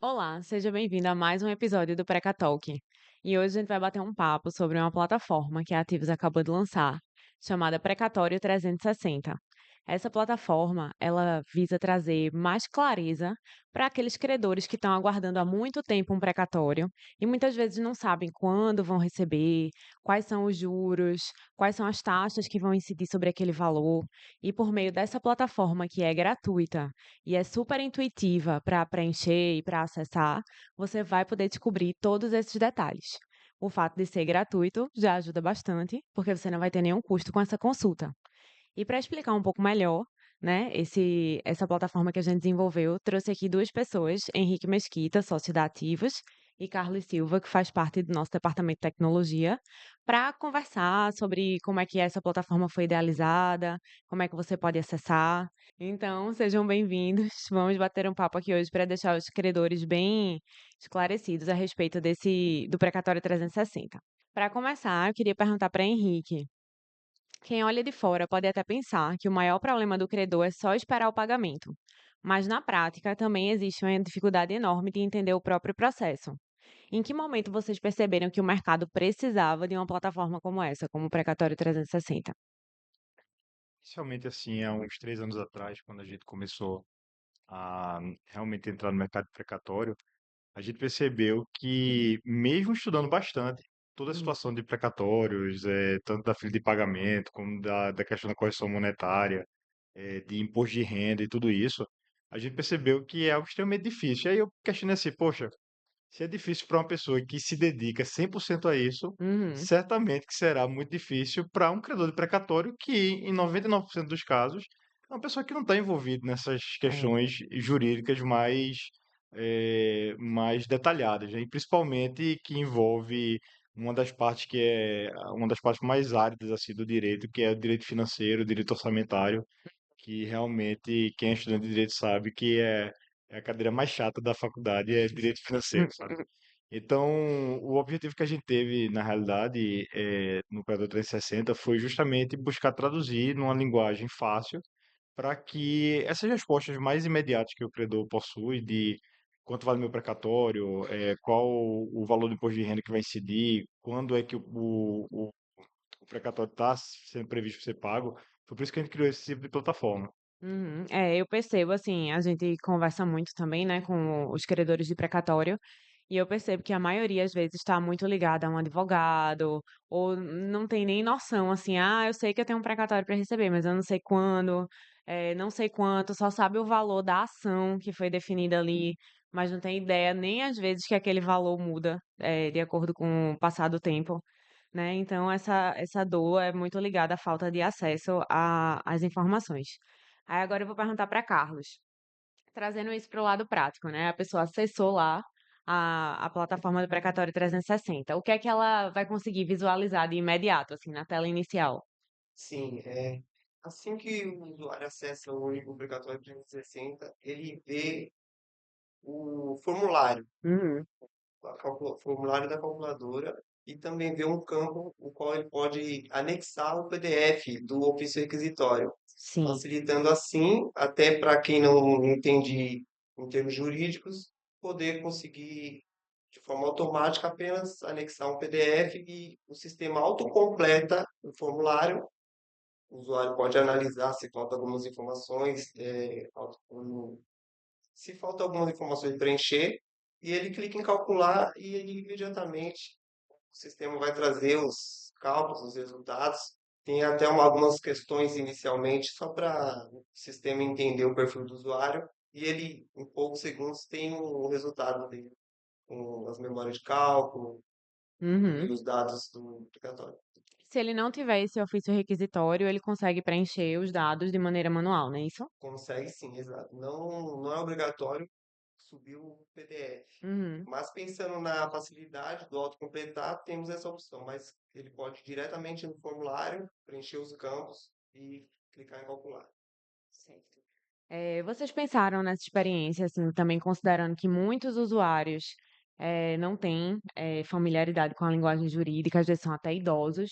Olá, seja bem-vindo a mais um episódio do Precatalk. E hoje a gente vai bater um papo sobre uma plataforma que a Ativos acabou de lançar, chamada Precatório 360. Essa plataforma, ela visa trazer mais clareza para aqueles credores que estão aguardando há muito tempo um precatório e muitas vezes não sabem quando vão receber, quais são os juros, quais são as taxas que vão incidir sobre aquele valor. E por meio dessa plataforma que é gratuita e é super intuitiva para preencher e para acessar, você vai poder descobrir todos esses detalhes. O fato de ser gratuito já ajuda bastante, porque você não vai ter nenhum custo com essa consulta. E para explicar um pouco melhor, né, essa plataforma que a gente desenvolveu, trouxe aqui 2 pessoas, Henrique Mesquita, sócio da Ativos, e Carlos Silva, que faz parte do nosso departamento de tecnologia, para conversar sobre como é que essa plataforma foi idealizada, como é que você pode acessar. Então, sejam bem-vindos. Vamos bater um papo aqui hoje para deixar os credores bem esclarecidos a respeito desse do Precatório 360. Para começar, eu queria perguntar para Henrique. Quem olha de fora pode até pensar que o maior problema do credor é só esperar o pagamento, mas na prática também existe uma dificuldade enorme de entender o próprio processo. Em que momento vocês perceberam que o mercado precisava de uma plataforma como essa, como o Precatório 360? Inicialmente, assim, há uns 3 anos atrás, quando a gente começou a realmente entrar no mercado precatório, a gente percebeu que, mesmo estudando bastante, toda a Uhum. situação de precatórios, tanto da folha de pagamento, como da questão da correção monetária, de imposto de renda e tudo isso, a gente percebeu que é algo extremamente difícil. E aí eu questionei assim, poxa, se é difícil para uma pessoa que se dedica 100% a isso, Uhum. certamente que será muito difícil para um credor de precatório que, em 99% dos casos, é uma pessoa que não está envolvida nessas É. questões jurídicas mais detalhadas, né? E principalmente que envolve uma das partes que é uma das partes mais áridas assim do direito, que é o direito financeiro, o direito orçamentário, que realmente quem é estudante de direito sabe que é a cadeira mais chata da faculdade, é direito financeiro, sabe? Então, o objetivo que a gente teve, na realidade, no Quadro 360 foi justamente buscar traduzir numa linguagem fácil para que essas respostas mais imediatas que o credor possui de quanto vale meu precatório, qual o valor do imposto de renda que vai incidir, quando é que o precatório está sendo previsto ser pago, foi por isso que a gente criou esse tipo de plataforma. Uhum. É, eu percebo, assim, a gente conversa muito também, né, com os credores de precatório, e eu percebo que a maioria, às vezes, está muito ligada a um advogado, ou não tem nem noção, assim, ah, eu sei que eu tenho um precatório para receber, mas eu não sei quando, não sei quanto, só sabe o valor da ação que foi definida ali, mas não tem ideia nem, às vezes, que aquele valor muda, de acordo com o passar do tempo, né? Então, essa dor é muito ligada à falta de acesso às informações. Aí agora eu vou perguntar para Carlos, trazendo isso para o lado prático, né? A pessoa acessou lá a plataforma do Precatório 360. O que é que ela vai conseguir visualizar de imediato, assim, na tela inicial? Sim, assim que o usuário acessa o único obrigatório 360, ele vê o formulário, Uhum. formulário da calculadora e também vê um campo o qual ele pode anexar o PDF do ofício requisitório, Sim. facilitando assim, até para quem não entende em termos jurídicos, poder conseguir de forma automática apenas anexar um PDF e o sistema autocompleta o formulário. O usuário pode analisar se falta algumas informações, se falta algumas informações preencher, e ele clica em calcular e ele imediatamente o sistema vai trazer os cálculos, os resultados. Tem até algumas questões inicialmente só para o sistema entender o perfil do usuário e ele, em poucos segundos, tem o resultado dele, com as memórias de cálculo e Uhum. os dados do aplicatório. Se ele não tiver esse ofício requisitório, ele consegue preencher os dados de maneira manual, não é isso? Consegue sim, exato. Não é obrigatório subir o PDF. Uhum. Mas pensando na facilidade do autocompletar, temos essa opção. Mas ele pode ir diretamente no formulário, preencher os campos e clicar em calcular. Certo. Vocês pensaram nessa experiência, assim, também considerando que muitos usuários não têm familiaridade com a linguagem jurídica, às vezes são até idosos.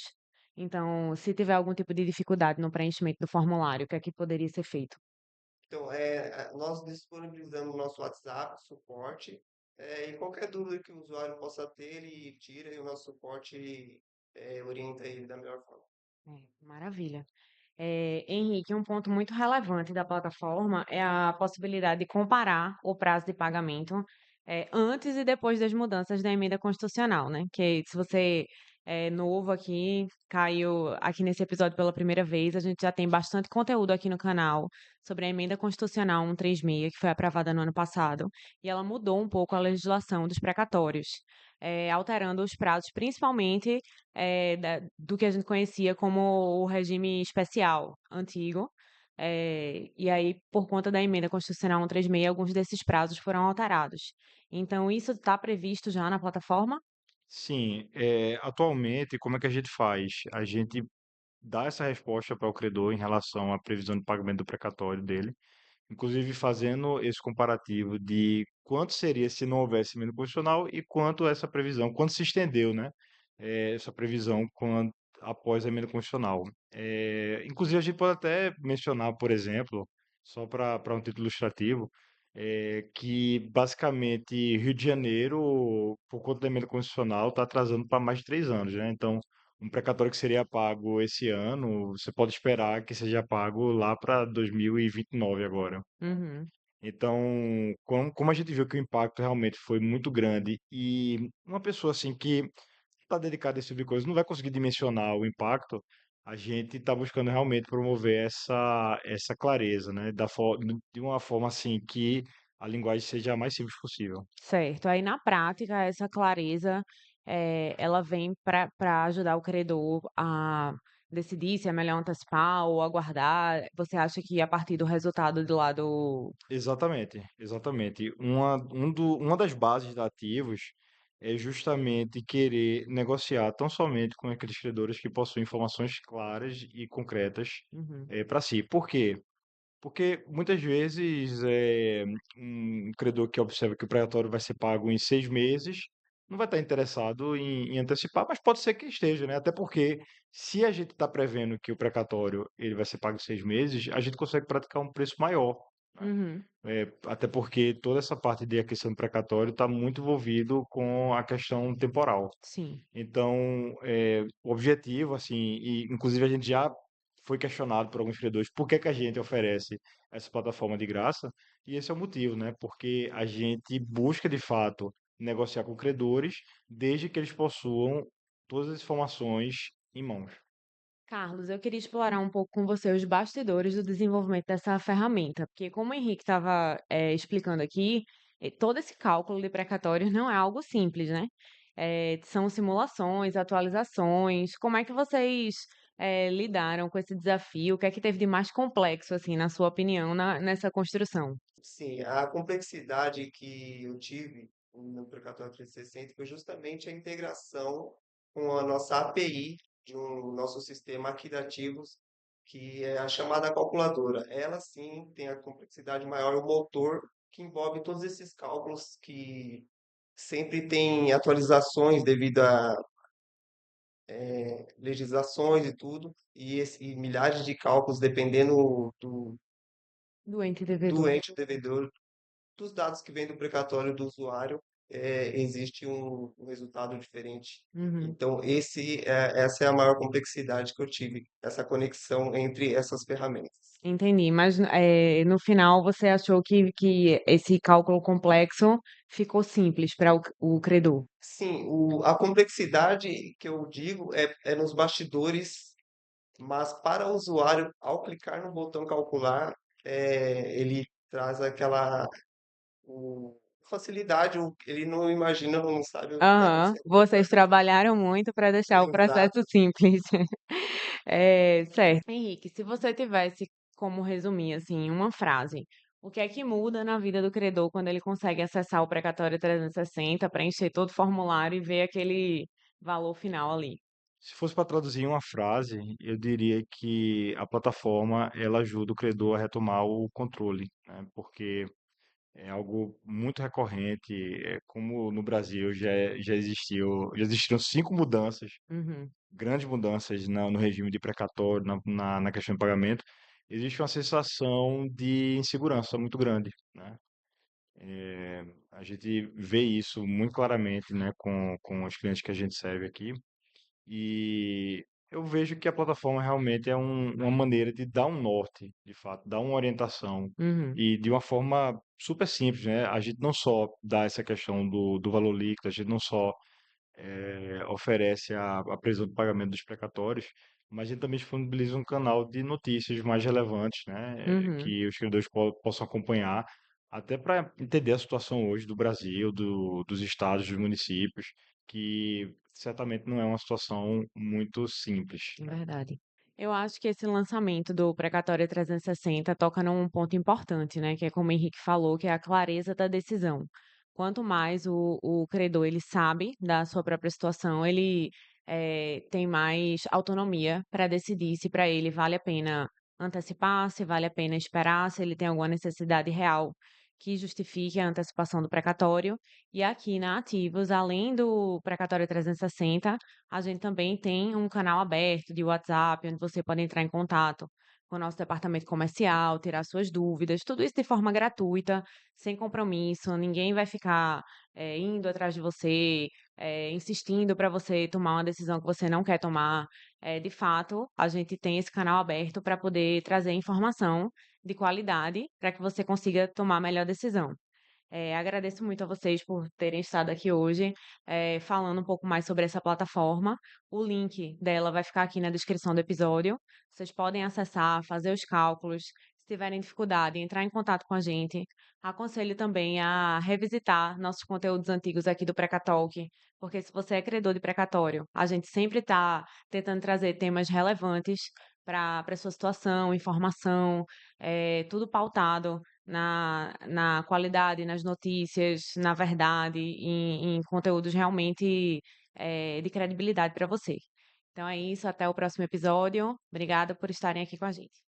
Então, se tiver algum tipo de dificuldade no preenchimento do formulário, o que é que poderia ser feito? Então, nós disponibilizamos no nosso WhatsApp suporte. E qualquer dúvida que o usuário possa ter, ele tira e o nosso suporte orienta ele da melhor forma. Maravilha. Henrique, um ponto muito relevante da plataforma é a possibilidade de comparar o prazo de pagamento antes e depois das mudanças da emenda constitucional, né? Que se você é novo aqui, caiu aqui nesse episódio pela primeira vez, a gente já tem bastante conteúdo aqui no canal sobre a emenda constitucional 136, que foi aprovada no ano passado, e ela mudou um pouco a legislação dos precatórios, alterando os prazos, principalmente do que a gente conhecia como o regime especial antigo. E aí, por conta da emenda constitucional 136, alguns desses prazos foram alterados. Então, isso está previsto já na plataforma? Sim, atualmente, como é que a gente faz? A gente dá essa resposta para o credor em relação à previsão de pagamento do precatório dele, inclusive fazendo esse comparativo de quanto seria se não houvesse emenda constitucional e quanto essa previsão, quanto se estendeu, né? Essa previsão após a emenda constitucional. Inclusive, a gente pode até mencionar, por exemplo, só para um título ilustrativo, que basicamente Rio de Janeiro, por conta da emenda constitucional, está atrasando para mais de 3 anos, né? Então, um precatório que seria pago esse ano, você pode esperar que seja pago lá para 2029 agora. Uhum. Então, como a gente viu que o impacto realmente foi muito grande e uma pessoa assim que está dedicada a esse tipo de coisa não vai conseguir dimensionar o impacto, a gente está buscando realmente promover essa clareza, né? De uma forma assim que a linguagem seja a mais simples possível. Certo. Aí, na prática, essa clareza, ela vem para ajudar o credor a decidir se é melhor antecipar ou aguardar. Você acha que a partir do resultado do lado. Exatamente, exatamente. Uma das bases da Ativos é justamente querer negociar tão somente com aqueles credores que possuem informações claras e concretas Uhum. para si. Por quê? Porque muitas vezes um credor que observa que o precatório vai ser pago em 6 meses não vai estar interessado em antecipar, mas pode ser que esteja, né? Até porque se a gente está prevendo que o precatório ele vai ser pago em 6 meses, a gente consegue praticar um preço maior, né? Uhum. Até porque toda essa parte de aquisição do precatório está muito envolvido com a questão temporal. Sim. Então, o objetivo, assim, e inclusive a gente já foi questionado por alguns credores por que que a gente oferece essa plataforma de graça, e esse é o motivo, né? Porque a gente busca, de fato, negociar com credores desde que eles possuam todas as informações em mãos. Carlos, eu queria explorar um pouco com você os bastidores do desenvolvimento dessa ferramenta, porque como o Henrique estava explicando aqui, todo esse cálculo de precatórios não é algo simples, né? São simulações, atualizações. Como é que vocês lidaram com esse desafio? O que é que teve de mais complexo, assim, na sua opinião, nessa construção? Sim, a complexidade que eu tive no Precatório 360 foi justamente a integração com a nossa API de um nosso sistema aqui da Ativos, que é a chamada calculadora. Ela sim tem a complexidade maior, o motor que envolve todos esses cálculos que sempre tem atualizações devido a legislações e tudo, e milhares de cálculos dependendo Doente do devedor. ente devedor, dos dados que vêm do precatório do usuário, existe um resultado diferente. Uhum. Então, essa é a maior complexidade que eu tive, essa conexão entre essas ferramentas. Entendi, mas no final você achou que esse cálculo complexo ficou simples para o credor? Sim, a complexidade que eu digo é nos bastidores, mas para o usuário, ao clicar no botão calcular, ele traz aquela facilidade, ele não imagina, não sabe o que vai Aham, acontecer. vocês trabalharam muito para deixar o processo Exato. simples. Certo. Henrique, se você tivesse como resumir, assim, em uma frase, o que é que muda na vida do credor quando ele consegue acessar o precatório 360, preencher todo o formulário e ver aquele valor final ali? Se fosse para traduzir em uma frase, eu diria que a plataforma ela ajuda o credor a retomar o controle, né? Porque é algo muito recorrente, como no Brasil já existiram 5 mudanças, Uhum. grandes mudanças no regime de precatório, na questão de pagamento, existe uma sensação de insegurança muito grande, né? A gente vê isso muito claramente, né, com os clientes que a gente serve aqui. E eu vejo que a plataforma realmente é uma maneira de dar um norte, de fato, dar uma orientação Uhum, e de uma forma super simples, né? A gente não só dá essa questão do valor líquido, a gente não só oferece a previsão do pagamento dos precatórios, mas a gente também disponibiliza um canal de notícias mais relevantes, né? uhum. Que os credores possam acompanhar, até para entender a situação hoje do Brasil, dos estados, dos municípios, que certamente não é uma situação muito simples, né? Verdade. Eu acho que esse lançamento do Precatório 360 toca num ponto importante, né, que é como o Henrique falou, que é a clareza da decisão. Quanto mais o credor ele sabe da sua própria situação, ele tem mais autonomia para decidir se para ele vale a pena antecipar, se vale a pena esperar, se ele tem alguma necessidade real que justifique a antecipação do precatório. E aqui na Ativos, além do Precatório 360, a gente também tem um canal aberto de WhatsApp, onde você pode entrar em contato com o nosso departamento comercial, tirar suas dúvidas, tudo isso de forma gratuita, sem compromisso, ninguém vai ficar indo atrás de você, insistindo para você tomar uma decisão que você não quer tomar. De fato, a gente tem esse canal aberto para poder trazer informação de qualidade para que você consiga tomar a melhor decisão. Agradeço muito a vocês por terem estado aqui hoje, falando um pouco mais sobre essa plataforma. O link dela vai ficar aqui na descrição do episódio. Vocês podem acessar, fazer os cálculos. Se tiverem dificuldade, entrar em contato com a gente. Aconselho também a revisitar nossos conteúdos antigos aqui do Precatalk, porque se você é credor de precatório, a gente sempre está tentando trazer temas relevantes para a sua situação, informação, tudo pautado na qualidade, nas notícias, na verdade, em conteúdos realmente, de credibilidade para você. Então é isso, até o próximo episódio. Obrigada por estarem aqui com a gente.